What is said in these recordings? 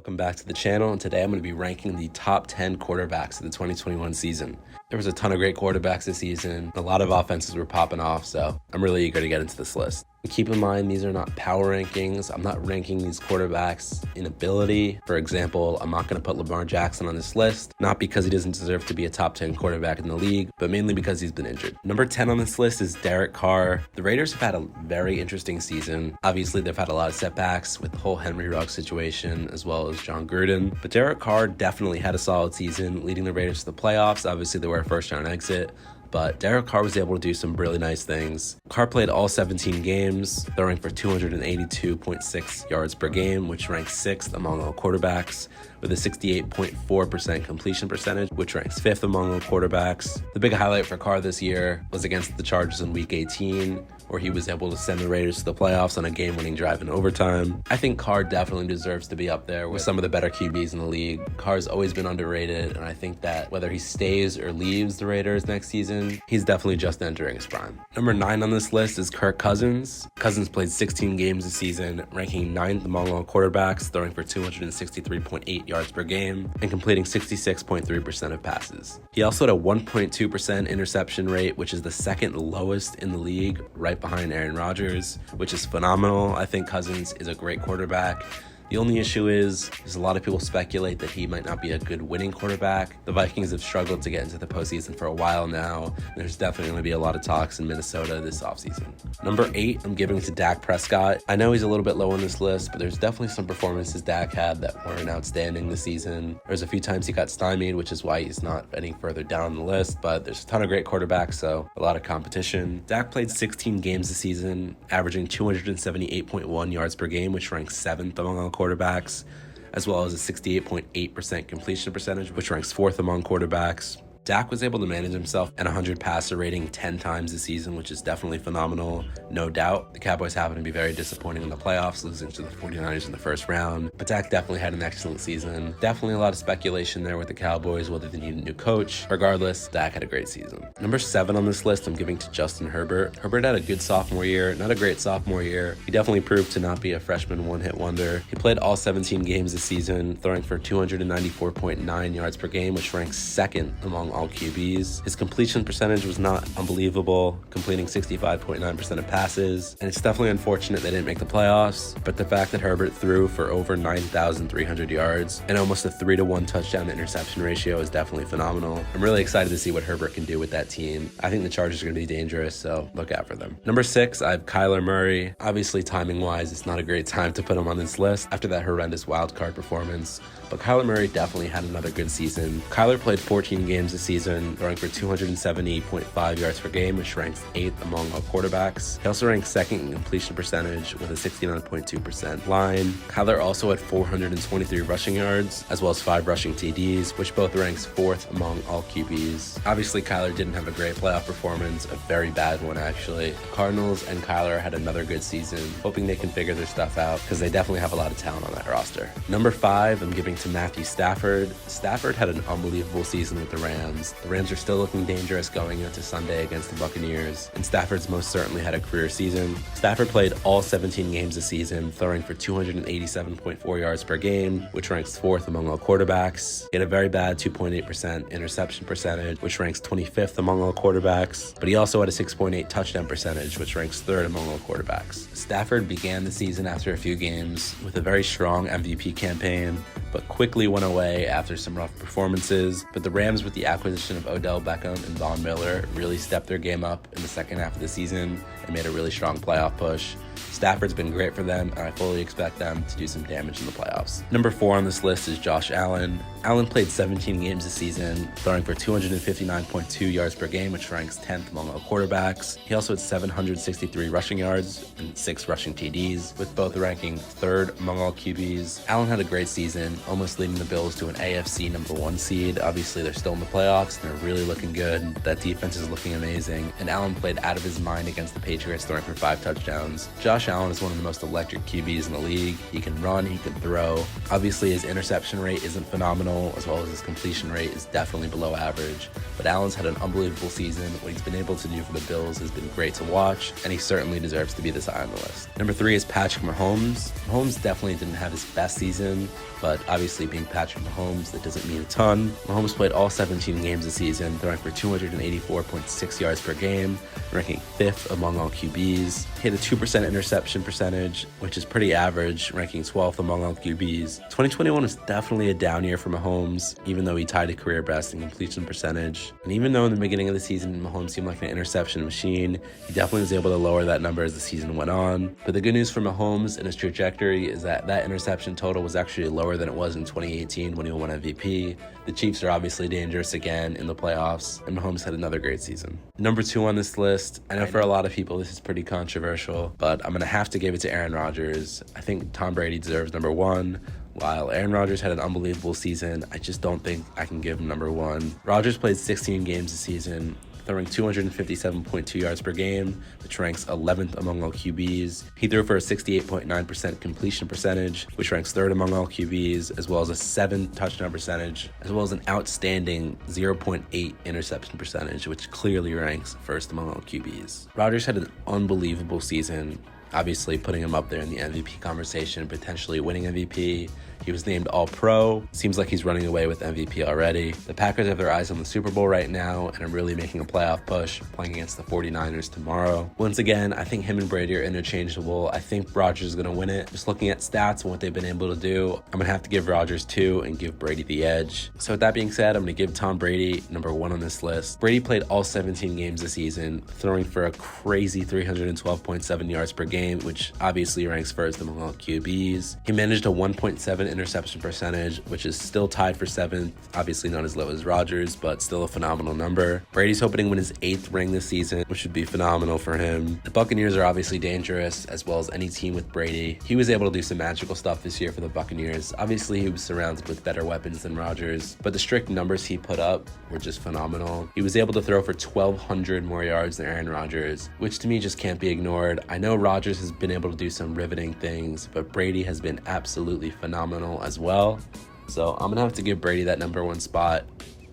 welcome back to the channel, and today I'm going to be ranking the top 10 quarterbacks of the 2021 season. There was a ton of great quarterbacks this season, a lot of offenses were popping off, so I'm really eager to get into this list. And keep in mind, these are not power rankings. I'm not ranking these quarterbacks in ability. For example, I'm not going to put Lamar Jackson on this list, not because he doesn't deserve to be a top 10 quarterback in the league, but mainly because he's been injured. Number 10 on this list is Derek Carr. The Raiders have had a very interesting season. Obviously, they've had a lot of setbacks with the whole Henry Ruggs situation, as well as John Gruden. But Derek Carr definitely had a solid season, leading the Raiders to the playoffs. Obviously, they were a first-round exit, but Derek Carr was able to do some really nice things. Carr played all 17 games, throwing for 282.6 yards per game, which ranks 6th among all quarterbacks, with a 68.4% completion percentage, which ranks 5th among all quarterbacks. The big highlight for Carr this year was against the Chargers in Week 18, where he was able to send the Raiders to the playoffs on a game-winning drive in overtime. I think Carr definitely deserves to be up there with some of the better QBs in the league. Carr's always been underrated, and I think that whether he stays or leaves the Raiders next season, he's definitely just entering his prime. Number 9 on this list is Kirk Cousins. Cousins played 16 games this season, ranking 9th among all quarterbacks, throwing for 263.8 yards per game and completing 66.3% of passes. He also had a 1.2% interception rate, which is the second lowest in the league, right behind Aaron Rodgers, which is phenomenal. I think Cousins is a great quarterback. The only issue is there's a lot of people speculate that he might not be a good winning quarterback. The Vikings have struggled to get into the postseason for a while now. There's definitely going to be a lot of talks in Minnesota this offseason. Number 8, I'm giving to Dak Prescott. I know he's a little bit low on this list, but there's definitely some performances Dak had that weren't outstanding this season. There's a few times he got stymied, which is why he's not any further down the list, but there's a ton of great quarterbacks, so a lot of competition. Dak played 16 games this season, averaging 278.1 yards per game, which ranks 7th among all quarterbacks, as well as a 68.8% completion percentage, which ranks 4th among quarterbacks. Dak was able to manage himself at 100 passer rating 10 times this season, which is definitely phenomenal, no doubt. The Cowboys happen to be very disappointing in the playoffs, losing to the 49ers in the first round, but Dak definitely had an excellent season. Definitely a lot of speculation there with the Cowboys, whether they need a new coach. Regardless, Dak had a great season. Number 7 on this list, I'm giving to Justin Herbert. Herbert had a good sophomore year, not a great sophomore year. He definitely proved to not be a freshman one-hit wonder. He played all 17 games this season, throwing for 294.9 yards per game, which ranks 2nd among all QBs. His completion percentage was not unbelievable, completing 65.9% of passes, and it's definitely unfortunate they didn't make the playoffs, but the fact that Herbert threw for over 9,300 yards and almost a 3-to-1 touchdown to interception ratio is definitely phenomenal. I'm really excited to see what Herbert can do with that team. I think the Chargers are going to be dangerous, so look out for them. Number 6, I have Kyler Murray. Obviously, timing-wise, it's not a great time to put him on this list after that horrendous wildcard performance, but Kyler Murray definitely had another good season. Kyler played 14 games this season, throwing for 270.5 yards per game, which ranks 8th among all quarterbacks. He also ranks 2nd in completion percentage with a 69.2% line. Kyler also had 423 rushing yards, as well as 5 rushing TDs, which both ranks 4th among all QBs. Obviously, Kyler didn't have a great playoff performance, a very bad one actually. The Cardinals and Kyler had another good season, hoping they can figure their stuff out, because they definitely have a lot of talent on that roster. Number 5, I'm giving to Matthew Stafford. Stafford had an unbelievable season with the Rams. The Rams are still looking dangerous going into Sunday against the Buccaneers, and Stafford's most certainly had a career season. Stafford played all 17 games this season, throwing for 287.4 yards per game, which ranks 4th among all quarterbacks. He had a very bad 2.8% interception percentage, which ranks 25th among all quarterbacks, but he also had a 6.8 touchdown percentage, which ranks 3rd among all quarterbacks. Stafford began the season after a few games with a very strong MVP campaign, but quickly went away after some rough performances. But the Rams, with the acquisition of Odell Beckham and Von Miller, really stepped their game up in the second half of the season and made a really strong playoff push. Stafford's been great for them, and I fully expect them to do some damage in the playoffs. Number 4 on this list is Josh Allen. Allen played 17 games this season, throwing for 259.2 yards per game, which ranks 10th among all quarterbacks. He also had 763 rushing yards and 6 rushing TDs, with both ranking 3rd among all QBs. Allen had a great season, almost leading the Bills to an AFC number 1 seed. Obviously, they're still in the playoffs, and they're really looking good. That defense is looking amazing, and Allen played out of his mind against the Patriots, throwing for 5 touchdowns. Josh Allen is one of the most electric QBs in the league. He can run, he can throw. Obviously, his interception rate isn't phenomenal, as well as his completion rate is definitely below average. But Allen's had an unbelievable season. What he's been able to do for the Bills has been great to watch, and he certainly deserves to be this high on the list. Number 3 is Patrick Mahomes. Mahomes definitely didn't have his best season, but obviously being Patrick Mahomes, that doesn't mean a ton. Mahomes played all 17 games this season, throwing for 284.6 yards per game, ranking 5th among all QBs. He had a 2% interception percentage, which is pretty average, ranking 12th among all QBs. 2021 was definitely a down year for Mahomes, even though he tied a career best in completion percentage. And even though in the beginning of the season, Mahomes seemed like an interception machine, he definitely was able to lower that number as the season went on. But the good news for Mahomes and his trajectory is that interception total was actually lower than it was in 2018 when he won MVP. The Chiefs are obviously dangerous again in the playoffs, and Mahomes had another great season. Number 2 on this list, I know for a lot of people this is pretty controversial, but I'm going to have to give it to Aaron Rodgers. I think Tom Brady deserves number 1. While Aaron Rodgers had an unbelievable season, I just don't think I can give him number 1. Rodgers played 16 games this season, throwing 257.2 yards per game, which ranks 11th among all QBs. He threw for a 68.9% completion percentage, which ranks 3rd among all QBs, as well as a 7 touchdown percentage, as well as an outstanding 0.8 interception percentage, which clearly ranks 1st among all QBs. Rodgers had an unbelievable season, obviously putting him up there in the MVP conversation, potentially winning MVP. He was named All-Pro. Seems like he's running away with MVP already. The Packers have their eyes on the Super Bowl right now and are really making a playoff push, playing against the 49ers tomorrow. Once again, I think him and Brady are interchangeable. I think Rodgers is going to win it. Just looking at stats and what they've been able to do, I'm going to have to give Rodgers 2 and give Brady the edge. So with that being said, I'm going to give Tom Brady number 1 on this list. Brady played all 17 games this season, throwing for a crazy 312.7 yards per game, which obviously ranks 1st among all QBs. He managed a 1.7 interception percentage, which is still tied for 7th, obviously not as low as Rodgers, but still a phenomenal number. Brady's hoping to win his 8th ring this season, which would be phenomenal for him. The Buccaneers are obviously dangerous, as well as any team with Brady. He was able to do some magical stuff this year for the Buccaneers. Obviously, he was surrounded with better weapons than Rodgers, but the strict numbers he put up were just phenomenal. He was able to throw for 1,200 more yards than Aaron Rodgers, which to me just can't be ignored. I know Rodgers has been able to do some riveting things, but Brady has been absolutely phenomenal as well. So I'm gonna have to give Brady that number 1 spot.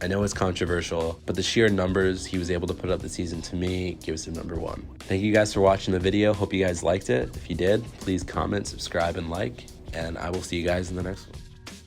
I know it's controversial, but the sheer numbers he was able to put up this season to me gives him number 1. Thank you guys for watching the video. Hope you guys liked it. If you did, please comment, subscribe, and like, and I will see you guys in the next one.